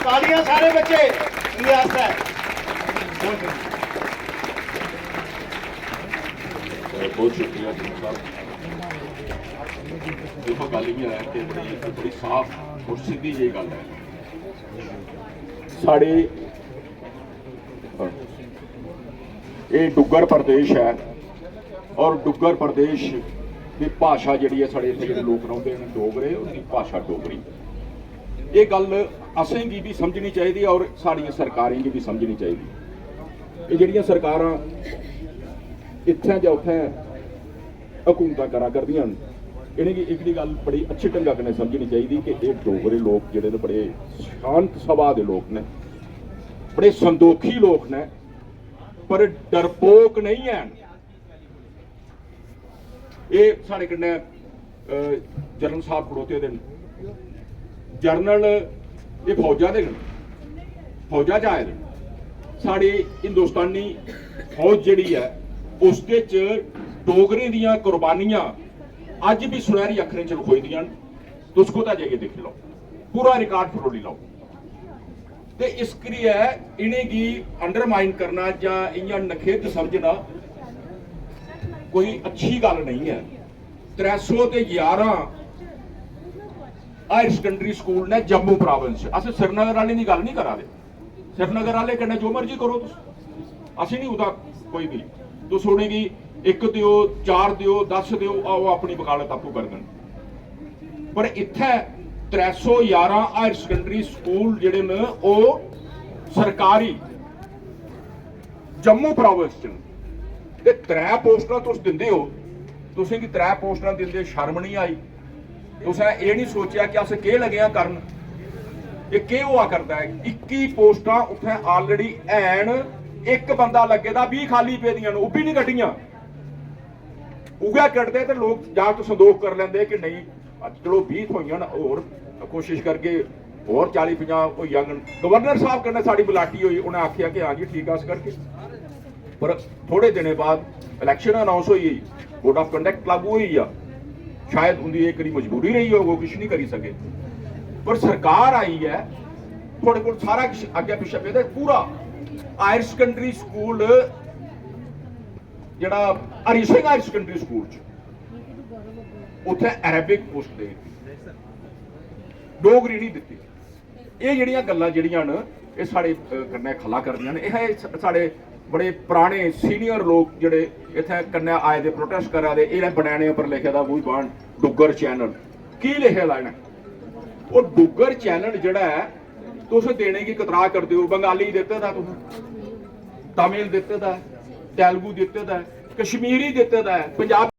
तालियां सारे बच्चे इनके आस्ते। बहुत शुक्रिया साहब। देखो गल ये है कि बड़ी साफ और सीधी जी गल है। साढ़े ये डुग्गर प्रदेश है और डुग्गर प्रदेश की भाषा जी है साढ़े इतने जो लोग रहिंदे हैं डोगरे, उनकी भाषा डोगरी। ये गल असें गी भी समझनी चाहिए और साड़ियां सरकारें गी भी समझनी चाहिए। ये जिहड़ियां सरकारां इत्थें जां उत्थें हुकूमत करा करदियां इन्हें एक गल बड़ी अच्छी ढंगा कन्नै समझनी चाहिए कि ये डोगरे लोग जिहड़े ने बड़े शांत सुभाऽ दे लोग ने, बड़े संदोखी लोग ने, पर डरपोक नहीं है। ये साढ़े कन्नै जनरल साहब खड़ोते दे जनरल ये फौजा दे फौजा च आए दे। साड़ी हिंदुस्तानी फौज जिहड़ी है उसदे च डोगरे दियां कुर्बानियां अज भी सुनहरी अखरें च लिखोई दियां। तुस खुद जाइए दिक्खी लो, पूरा रिकॉर्ड फरोली लो। ते इस करियै इनेंगी अंडरमाइन करना जां इयां नखेद समझना कोई अच्छी गल नहीं है। 311 हायर सेकेंडरी स्कूल ने जम्मू प्रोविंस। अस श्रीनगर वाले की गल नहीं करा दे। श्रीनगर वाले कन्नै जो मर्जी करो तुस, असीं नहीं उदा कोई भी। तुस उनेंगी एक दिओ, 4 दिओ, 10 दिओ, आओ अपनी वकालत आपू कर देन। पर इत्थे 311 हायर सेकेंडरी स्कूल जिहड़े न ओह सरकारी जम्मू प्रोविंस च ते 3 पोस्टां तुस दिंदे हो। तुसें गी 3 पोस्टां दिंदे शर्म नहीं आई? तुसें ये नहीं सोचा कि अस केह् लगे आं करन? ये केह् होआ करदा है? 21 पोस्टां उत्थे ऑलरेडी हैन, एक बंदा लगे दा, 20 खाली पेदियां न, ओह भी नहीं कड्डियां। उगै कटदे ते लोग जां तो संदोख कर लेंदे कि नहीं चलो 20 होइयां न, होर कोशिश करके होर 40-50 हो जाङन। गवर्नर साहब कन्नै साड़ी बलाटी हुई, उन्हें आखिया कि हाँ जी ठीक है अस करके। पर थोड़े दिनों बाद इलैक्शन अनाउंस हुई, कोड ऑफ कंडक्ट लागू हुई आ। शायद उनकी एक मजबूरी रही हो, वो कुछ नहीं करी सके। पर सरकार आई है, थोड़े को सारा कुछ अगे पिछे पे पूरा हायर सेकेंडरी स्कूल जिहड़ा Hari Singh higher secondary school च उत्थे अरेबिक पोस्ट दे दित्ती, डोगरी नहीं दित्ती। ये जिहड़ियां गल्लां जिहड़ियां न ये साढ़े कन्नै खला करदियां ने। एह साढ़े बड़े पुराने सीनियर लोग जिहड़े इत्थे कन्नै आए दे प्रोटेस्ट करा दे, इन्हें बनैने उपर लिखे दा मूंह बाण डुग्गर चैनल। की लिखे दा इन्हें? वो डुग्गर चैनल जिहड़ा है तुस देने की कतरा करदे हो। बंगाली दित्ते दा, तुस तमिल दित्ते दा, तेलुगु दित्ते दा, कश्मीरी दित्ते दा, पंजाबी